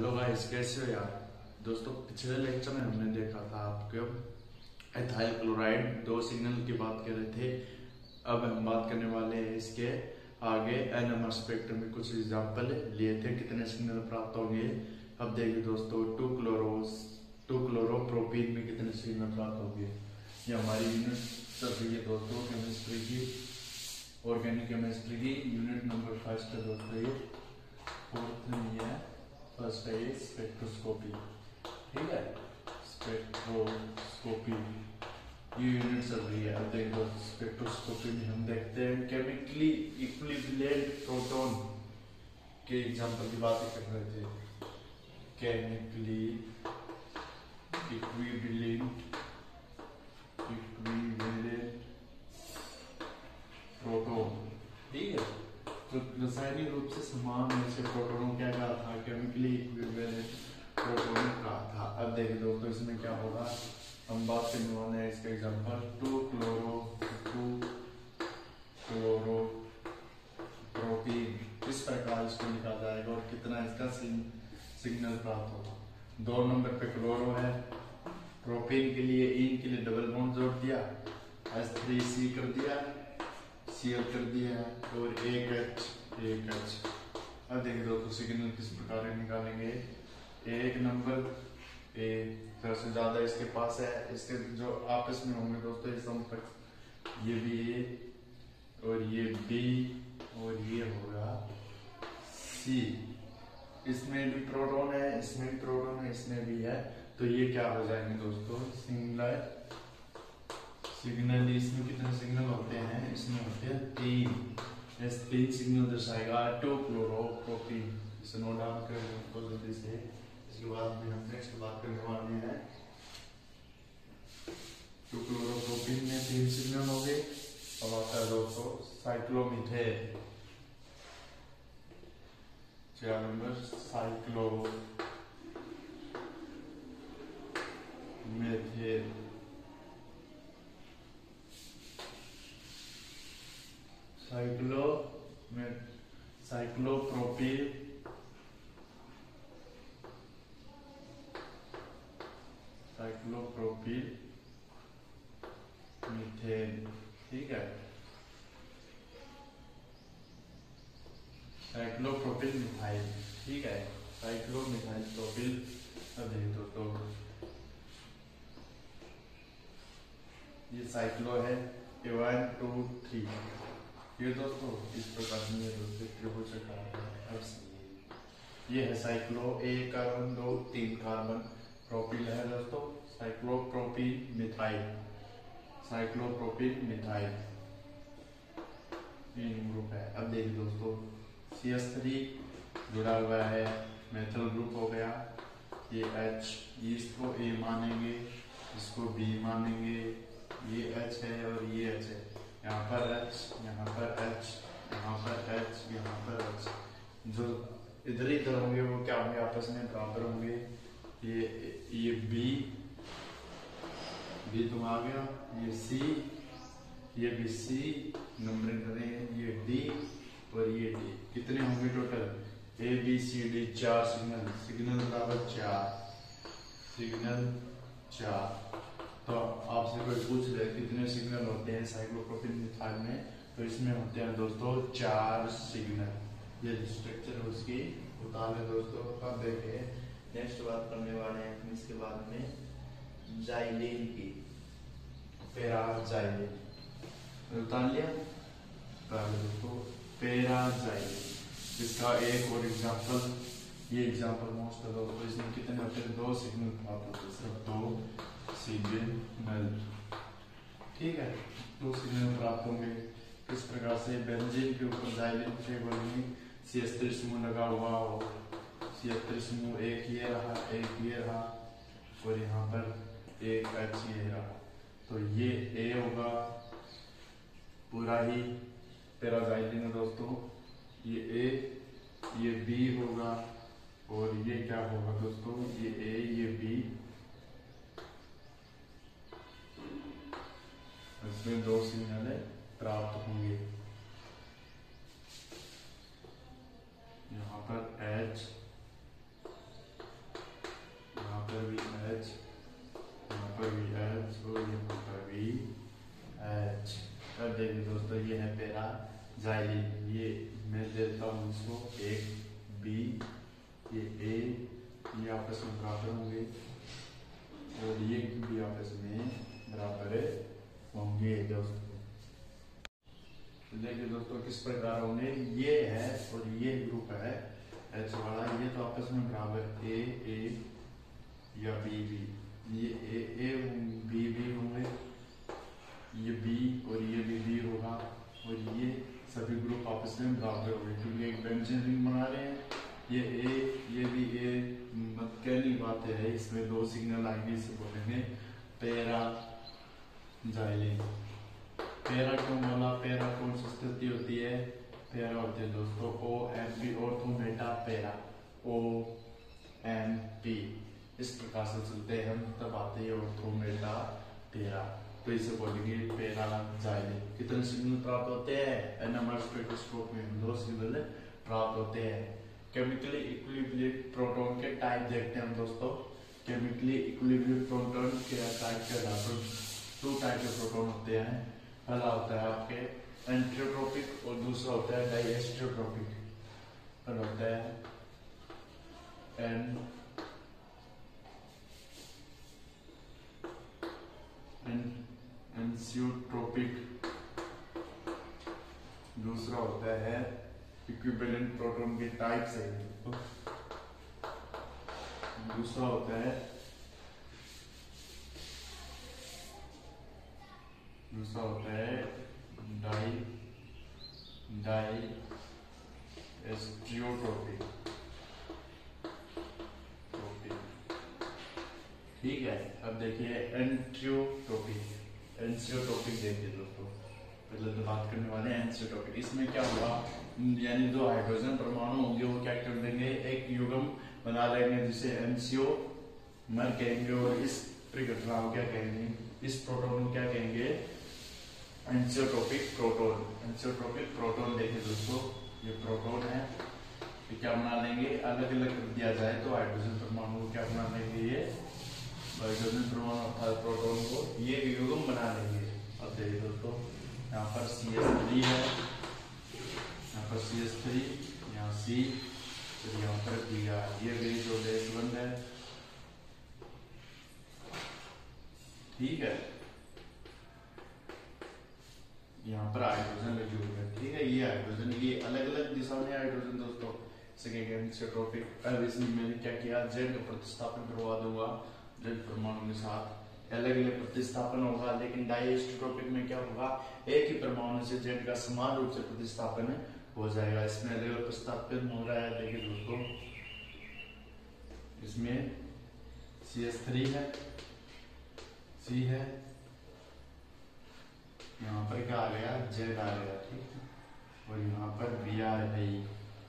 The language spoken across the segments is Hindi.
हेलो गाइस, कैसे हो यार। दोस्तों, पिछले लेक्चर में हमने देखा था आपको एथाइल क्लोराइड दो सिग्नल की बात कर रहे थे। अब हम बात करने वाले हैं इसके आगे एनएमआर स्पेक्ट्रम में कुछ एग्जांपल लिए थे, कितने सिग्नल प्राप्त होंगे। अब देखिए दोस्तों, टू क्लोरोप्रोपीन में कितने सिग्नल प्राप्त होंगे। ये हमारी यूनिट चल रही है दोस्तों केमिस्ट्री की, ऑर्गेनिक केमिस्ट्री की यूनिट नंबर 5 है दोस्तों। ये फोर्थ में ये है, फर्स्ट है ये स्पेक्ट्रोस्कोपी। ठीक है, स्पेक्ट्रोस्कोपी ये यूनिट चल रही है। अब देखो स्पेक्ट्रोस्कोपी में हम देखते हैं केमिकली इक्विवेलेंट प्रोटॉन के एग्जांपल की बातें कर रहे थे। केमिकली इक्विवेलेंट प्रोटॉन, ठीक है। तो रासायनिक रूप से समान ऐसे प्रोटॉनों क्या कहा था, केमिकली इक्विवेलेंट प्रोटॉन कहा था। अब देखिए दोस्तों, इसमें क्या होगा, हम बात करने वाले हैं इसका एग्जांपल टू क्लोरोप्रोपीन। किस प्रकार इसको लिखा जाएगा और कितना इसका सिग्नल प्राप्त होगा। 2 नंबर पे क्लोरो है, प्रोपीन के लिए इन के लिए डबल बॉन्ड जोड़ दिया, H3C कर दिया, Cl कर दिया और एक H। अब देखिए दोस्तों, सिग्नल किस प्रकार निकालेंगे। एक नंबर ए सबसे ज्यादा इसके पास है, इसके जो आपस में होंगे दोस्तों ये संपर्क, ये भी ए और ये बी और ये होगा सी। इसमें भी प्रोटॉन है, इसमें भी प्रोटॉन है, इसमें भी है। तो ये क्या हो जाएंगे दोस्तों, सिग्नल। इसमें कितने सिग्नल होते हैं, इसमें होते हैं 3। इस 3 सिग्नल दर्शाएगा टू क्लोरोप्रोपीन। इसे नोट डाउन करें दोस्तों जल्दी से। इसके बाद भी हम नेक्स्ट बात करने वाले हैं। टू क्लोरोप्रोपीन में 3 सिग्नल हो गए। अब आता है दोस्तों साइक्लोमीथेन। 4 नंबर साइक्लोमीथेन। साइक्लोप्रोपीन मीथेन, ठीक है। साइक्लोप्रोपिल मिथाइल, ठीक है, साइक्लोमिथाइल प्रोपिल। अब देखो दोस्तों, ये साइक्लो है 1 2 3। ये दोस्तों इस प्रकार से त्रिभुज का ये है साइक्लो, 1 कार्बन 2 3 कार्बन। प्रोपिल है दोस्तों साइक्लोप्रोपीन मिथाइल ग्रुप है। अब देखिए दोस्तों, CH3 जुड़ा हुआ है, मेथल ग्रुप हो गया। ये H, इसको A मानेंगे, इसको B मानेंगे। ये H है और ये H है। यहाँ पर H, यहाँ पर H, यहाँ पर H, यहाँ पर H। जो इधर ही इधर होंगे वो क्या होंगे, आपस में बराबर होंगे। ये B तो आ गया, ये C, ये भी C नंबरिंग करें, ये D और ये D। कितने होंगे total, A B C D 4 signal बराबर 4। तो आपसे कोई पूछ ले कितने सिग्नल होते हैं साइक्लोप्रोपीन मिथाइल में, तो इसमें होते हैं दोस्तों 4 सिग्नल। ये स्ट्रक्चर है उसकी उतार ले दोस्तों। अब देखें नेक्स्ट बात करने वाले हैं इसके बाद में जाइलिन की, पैराजाइलिन। उतार लिया दोस्तों, पैराजाइलिन। इसका एक और एग्जांपल, ये एग्जांपल मोस्ट है दोस्तों। इसमें कितने होते हैं, 2 सिग्नल प्राप्त होते हैं, सिर्फ 2 सिग्नल, ठीक है। 2 सिग्नल प्राप्त होंगे। किस प्रकार से, बेंजीन के ऊपर जाइलिन टेबल में CH3 समूह लगा हुआ हो, CH3 समूह एक ये रहा और यहाँ पर एक H ये रहा। तो ये A होगा पूरा ही पैराजाइलिन है दोस्तों। ये A, ये B होगा और ये क्या होगा दोस्तों, ये A, ये B। इसमें 2 सिग्नल प्राप्त होंगे। यहाँ पर H जाइलिन। ये मैं देता हूँ इसको एक बी, ये ए, ये आपस में बराबर होंगे और ये भी आपस में बराबर होंगे दोस्तों। तो देखिए दोस्तों किस प्रकार होंगे, ये है और ये ग्रुप है एच वाला, ये तो आपस में बराबर ए ए या बी बी, ये ए बी बी होंगे, ये बी और ये भी बी होगा और ये सभी ग्रुप आपस में बराबर होंगे क्योंकि एक बेंजीन रिंग बना रहे हैं। ये ए, ये भी ए, मत कहनी बात है, इसमें दो सिग्नल आएंगे, इसे बोलेंगे पैरा जाइलिन। पैरा क्यों बोला, पैरा कौन सी स्थिति होती है, पैरा होती है दोस्तों O M P, ortho meta para, O M P, इस प्रकार से चलते हैं हम, तब आते हैं ऑर्थो मेटा पैरा, तो इसे बोलेंगे पैरा जाइलिन। कितने सिग्नल प्राप्त होते हैं, एनएमआर स्पेक्ट्रोस्कोप में दो सिग्नल प्राप्त होते हैं। केमिकली इक्विलिब्रियम प्रोटॉन के टाइप देखते हैं हम दोस्तों। केमिकली इक्विलिब्रियम प्रोटॉन के टाइप के आधार पर दो टाइप के प्रोटॉन होते हैं। पहला होता है आपके एंटियोट्रोपिक और दूसरा होता है डाइएस्टियोट्रोपिक। पहला होता है एंसियोट्रोपिक, दूसरा होता है इक्विवेलेंट प्रोटॉन के टाइप से, दूसरा होता है डाइएस्टियोट्रोपिक। ठीक है, अब देखिए एंसियोट्रोपिक देखिए दोस्तों, पहले तो बात करने वाले हैं एंसियोट्रोपिक। इसमें क्या होगा, यानी दो हाइड्रोजन परमाणु होंगे, वो क्या कर देंगे, एक युग्म बना लेंगे जिसे एंसियोमर कहेंगे और इस परिघटना को क्या कहेंगे, इस प्रोटॉन को क्या कहेंगे, एंसियोट्रोपिक प्रोटॉन। एंसियोट्रोपिक प्रोटॉन देखिए दोस्तों, ये प्रोटॉन है, ये क्या बना लेंगे, अलग अलग कर दिया जाए तो हाइड्रोजन परमाणु को क्या बना लेंगे, ये हाइड्रोजन परमाणु अर्थात प्रोटॉन को ये युग्म बना लेंगे। अब देखिए दोस्तों, यहाँ पर CH3 है, यहाँ पर CH3, यहाँ C, तो यहाँ पर Br, ये भी जो बेस बंद है। ठीक है, यहाँ पर हाइड्रोजन लगे हुए हैं। ठीक है, ये हाइड्रोजन, ये अलग अलग दिशा में हाइड्रोजन दोस्तों, एंसियोट्रोपिक। अब इसमें मैंने क्या किया, जेड का प्रतिस्थापन करवा दूंगा, जेड परमाणु के साथ अलग अलग प्रतिस्थापन होगा। लेकिन डाइएस्टियोट्रोपिक में क्या होगा, एक ही परमाणु से जेड का समान रूप से प्रतिस्थापन हो जाएगा। इसमें अलग अलग प्रतिस्थापन हो रहा है, देखिए दोस्तों, इसमें CH3 है, C है, यहाँ पर क्या आ गया, जेड आ गया। ठीक है, और यहाँ पर Br है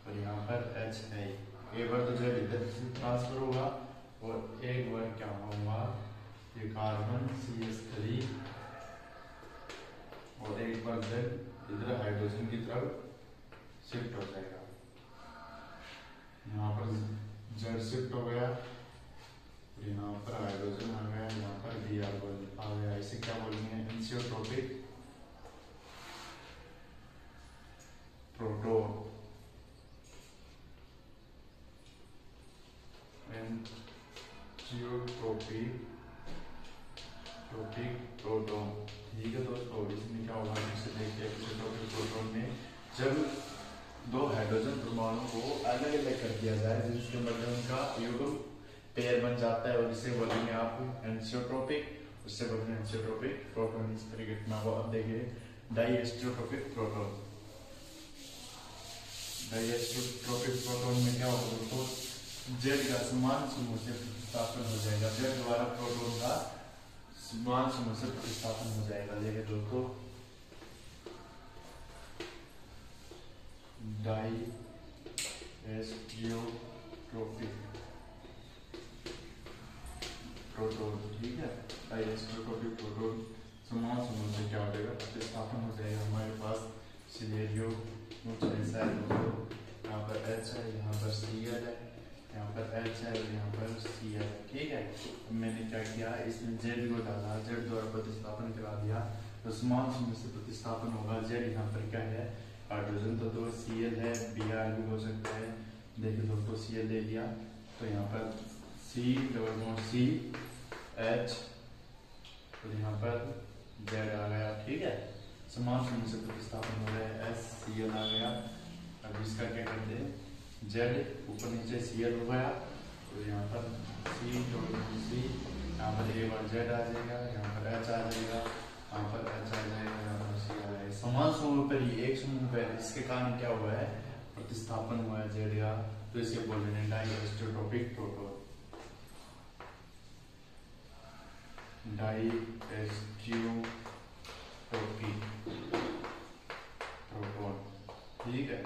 और यहाँ पर H है। एक बार तो जेड इधर से ट्रांसफर होगा और एक बार क्या होगा, ये कार्बन CH3 और एक बार जेड इधर हाइड्रोजन की तरफ शिफ्ट हो जाएगा। यहाँ पर जेड शिफ्ट हो गया, यहाँ पर हाइड्रोजन आ गया, यहाँ पर Br आ गया। इसे क्या बोलेंगे, एंसियोट्रोपिक प्रोटॉन। एंसियोट्रोपिक प्रोटॉन। ठीक है दोस्तों, इसमें क्या होगा, जैसे देखिए एंसियोट्रोपिक प्रोटॉन में जब दो हाइड्रोजन परमाणु को अलग अलग कर दिया जाए, जिसके मध्य उनका युग्म पेयर बन जाता है और इसे बोलेंगे आप एंसियोट्रोपिक, उससे बोलेंगे एंसियोट्रोपिक प्रोटॉन। इस परिघटना को अब देखिए डाइएस्टियोट्रोपिक प्रोटॉन। डाइएस्टियोट्रोपिक प्रोटॉन में क्या होगा दोस्तों, जेड का समान समूह से प्रतिस्थापन हो जाएगा, जेड द्वारा प्रोटॉन का समान समूह से प्रतिस्थापन हो जाएगा। देखिए दोस्तों, डाइएस्टियोट्रोपिक प्रोटॉन। ठीक है, डाइएस्टियोट्रोपिक प्रोटॉन समान समूह से क्या हो जाएगा, प्रतिस्थापन हो जाएगा। हमारे पास सिनेरियो ऐसा है दोस्तों, यहाँ पर H है, यहाँ पर Cl है, यहाँ पर H है और यहाँ पर Cl है। ठीक है, मैंने क्या किया, इसमें जेड को डाला, जेड द्वारा प्रतिस्थापन करा दिया तो समान समूह से प्रतिस्थापन होगा। जेड यहाँ पर क्या है, हाइड्रोजन तो दो Cl है, Br भी हो सकता है। देखिए दोस्तों Cl ले लिया तो यहाँ पर C double bond C H और यहाँ पर Z आ गया, ठीक है। समान समूह से प्रतिस्थापन हो रहा है, SCl आ गया। अब इसका क्या करते हैं, Z ऊपर नीचे Cl हो गया तो यहाँ पर C डबल बॉन्ड C, यहाँ पर एक बार Z आ जाएगा, यहाँ पर H आ जाएगा, यहाँ पर H आ जाएगा, यहाँ पर C आ जाएगा। समान समूह पर ही एक समूह पर इसके कारण क्या हुआ है, प्रतिस्थापन हुआ है Z का, तो इसे बोल रहे हैं डाइएस्टोट्रोपिक प्रोटॉन। डाइएस्टोट्रोपिक प्रोटॉन, ठीक है।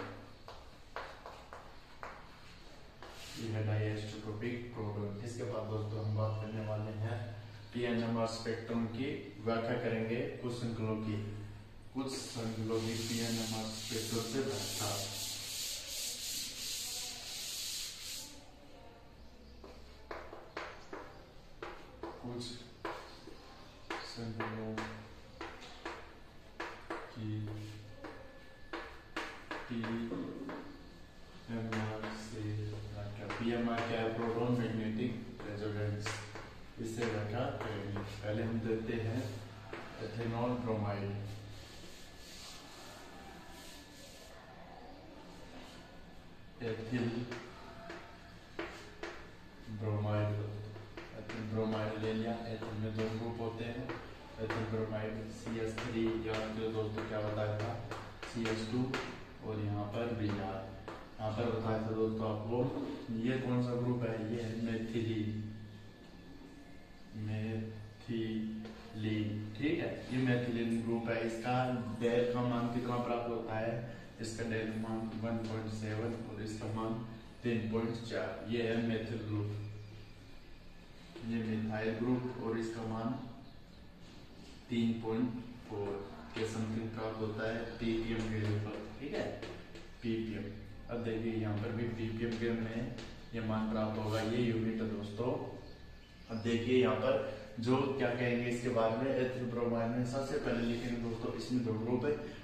ये है डाइएस्टोट्रोपिक प्रोटॉन। इसके बाद दोस्तों हम बात करने वाले हैं PNMR स्पेक्ट्रम की व्याख्या करेंगे कुछ संकुलों की PNMR स्पेक्ट्रम से व्याख्या। कुछ संकुलों की PMR से व्याख्या। PMR क्या है, प्रोटॉन मैग्नेटिक रेजोनेंस, इससे व्याख्या करेंगे। पहले हम देते हैं ethanol bromide. Ethyl bromide, ethyl bromide ले लिया। एथिल में दो ग्रुप होते हैं, एथिल ब्रोमाइड CH3, या दोस्तों क्या बताया था CH2, और यहाँ पर Br। यहाँ पर बताया था दोस्तों आपको, ये कौन सा ग्रुप है, ये है मेथिलीन, ठीक है। ये मेथिलीन ग्रुप है। इसका डेल का मान कितना प्राप्त होता है, इसका डेल का मान 1.7 और इसका मान 3.4। ये है मेथिल ग्रुप, ये मिथाइल ग्रुप, और इसका मान 3.4 के समथिंग प्राप्त होता है ppm के ऊपर, ठीक है, ppm। अब देखिए यहाँ पर भी ppm के में ये मान प्राप्त होगा, ये यूनिट है दोस्तों। अब देखिए यहाँ पर जो क्या कहेंगे इसके बारे में, एथिल ब्रोमाइड में सबसे पहले लिखेंगे दोस्तों, इसमें दो ग्रुप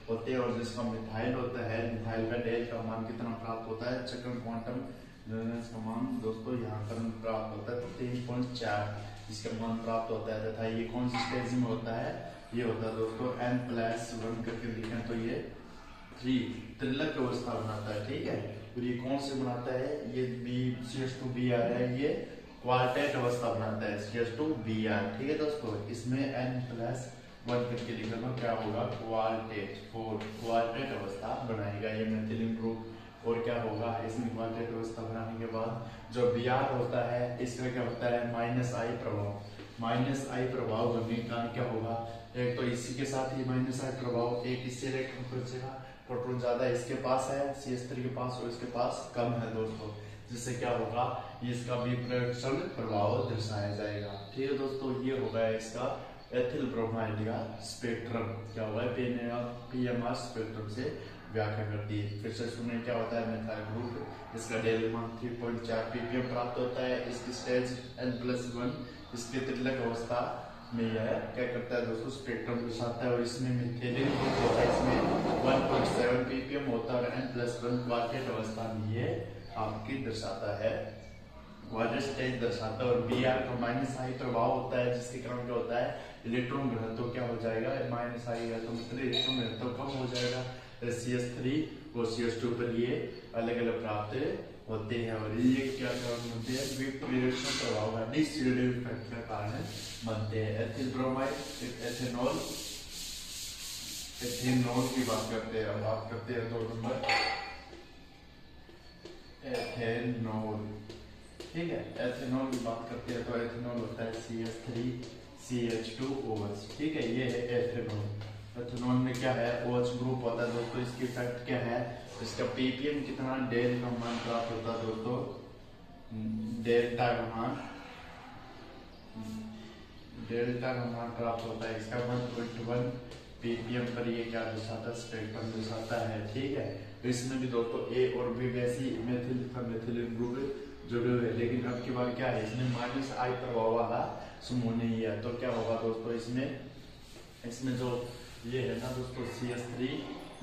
होते हैं, और जिसका मिथाइल होता है, मिथाइल का डेल का मान कितना प्राप्त होता है, सेकंड क्वांटम रेजोनेंस का मान दोस्तों यहाँ पर प्राप्त होता है 3.4 इसका मान प्राप्त होता है, तथा ये कौन सी स्टेज में होता है, ये होता है दोस्तों N+1 करके लिखें तो ये 3 त्रिलक अवस्था बनाता है, ठीक है। और ये कौन से बनाता है, ये CH2Br है, ये क्वार्टेट अवस्था बनाता है CH2Br, ठीक है दोस्तों। इसमें N+1 करके लिखा तो क्या होगा, क्वार्टेट अवस्था बनाएगा ये मेथिलीन ग्रुप। और क्या होगा, इसमें क्वार्टेट अवस्था बनाने के बाद जो Br होता है, इसका क्या होता है -I प्रभाव। -I प्रभाव बनने के कारण क्या होगा, एक तो इसी के साथ ही -I प्रभाव, एक इससे इलेक्ट्रॉन पहुंचेगा, प्रोटॉन ज्यादा इसके पास है CH3 के पास, और इसके पास कम है दोस्तों, जिससे क्या होगा, इसका विपरीतण प्रभाव दर्शाया जाएगा, ठीक है दोस्तों। ये होगा इसका एथिल ब्रोमाइड का स्पेक्ट्रम, क्या हुआ है PMR स्पेक्ट्रम से व्याख्या करती है। फिर से सुनने क्या होता है, मिथाइल ग्रुप, इसका डेल मान 3.4 ppm प्राप्त होता है, इसकी स्टेज N+1, इसके त्रिलक अवस्था में यह क्या करता है दोस्तों, स्पेक्ट्रम दर्शाता है। और इसमें मिथाइलिन ग्रुप होता है, इसमें 1.7 ppm होता है, N+1 क्वार्टेट अवस्था में ये आपकी दर्शाता है, क्वार्टेट स्टेज दर्शाता है। और Br का -I प्रभाव होता है, जिसके कारण क्या होता है, इलेक्ट्रॉन घनत्व क्या हो जाएगा, -I है तो मतलब इलेक्ट्रॉन घनत्व कम हो जाएगा। CH3 और CH2 पर ये अलग अलग प्राप्त होते हैं, और ये क्या कारण बनते हैं, विपरीतण प्रभाव का डिसऑर्डर इफेक्ट का कारण बनते हैं। एथिल ब्रोमाइड, एथेनॉल की बात करते हैं। अब बात करते हैं 2 नंबर एथेनॉल, ठीक है। एथेनॉल की बात करते हैं तो एथेनॉल होता है CH3 CH2OH, ठीक है, ये है एथेनॉल। एथेनॉल में क्या है, OH ग्रुप होता है दोस्तों। इसकी इफेक्ट क्या है, इसका ppm कितना, डेल का मान प्राप्त होता है दोस्तों, डेल्टा का मान प्राप्त होता है, इसका 1.1 ppm पर ये क्या दर्शाता है, स्पेक्ट्रम दर्शाता है, ठीक है। तो इसमें भी दोस्तों A और B वैसी मेथिलीन ग्रुप जुड़े हुए, लेकिन अब की बार क्या है, इसमें -I प्रभाव वाला समूह नहीं है। तो क्या होगा दोस्तों, इसमें जो ये है ना दोस्तों CH3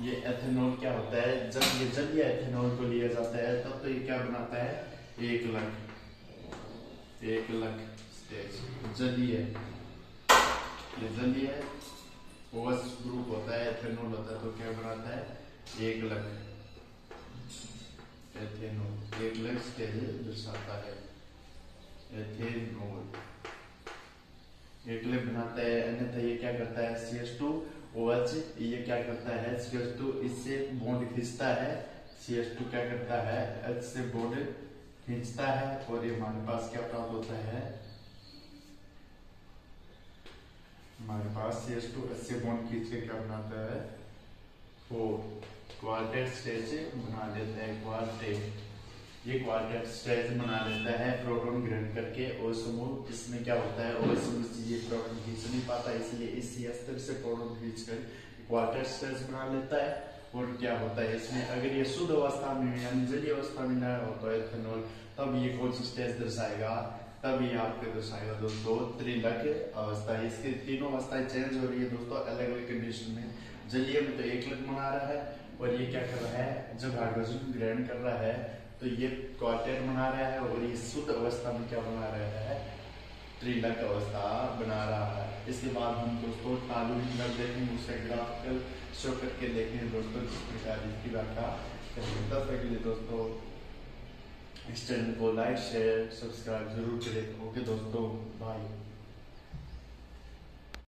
ये एथेनॉल क्या होता है, जब ये जलीय एथेनॉल को लिया जाता है तब तो ये क्या बनाता है, 1 लग स्टेज जलीय, ये जलीय OH ग्रुप होता है, एथेनॉल होता है, तो क्या बनाता है 1 लग एथेनॉल, 1 लग स्टेज दर्शाता है एथेनॉल, 1 लग बनाता है। अन्यथा ये क्या करता है CH2OH, ये क्या करता है CH2 इससे बॉन्ड खींचता है, CH2 क्या करता है H से बॉन्ड खींचता है और ये हमारे पास क्या प्राप्त होता है, हमारे पास CH2 H से बॉन्ड खींच के क्या बनाता है 4 क्वार्टेट स्टेज बना लेता है, क्वार्टेट, ये क्वार्टेट स्टेज बना लेता है प्रोटॉन ग्रहण करके O समूह। इसमें क्या होता है O समूह ये प्रोटॉन खींच नहीं पाता, इसलिए इस अस्तर से प्रोटॉन खींचकर क्वार्टेट स्टेज बना लेता है। और क्या होता है इसमें, अगर ये शुद्ध अवस्था में यानी जलीय अवस्था में ना हो तो एथेनॉल, तब ये कौन सी स्टेज दर्शाएगा, तब ये आपको दर्शाएगा दोस्तों त्रिलक अवस्था। इसकी तीनों अवस्थाएं चेंज हो रही है दोस्तों अलग अलग कंडीशन में। जलीय में तो 1 लग बना रहा है और ये क्या कर रहा है, जब हाइड्रोजन ग्रहण कर रहा है तो ये क्वार्टेट बना रहा है, और ये शुद्ध अवस्था में क्या बना रहा है, त्रिलक अवस्था बना रहा है। इसके बाद हम दोस्तों टॉलूइन कर देखेंगे, उसका ग्राफिकल शो करके देखेंगे दोस्तों किस प्रकार इसकी व्याख्या करेंगे। तब तक के लिए दोस्तों इस चैनल को लाइक शेयर सब्सक्राइब जरूर करें। ओके दोस्तों, बाय।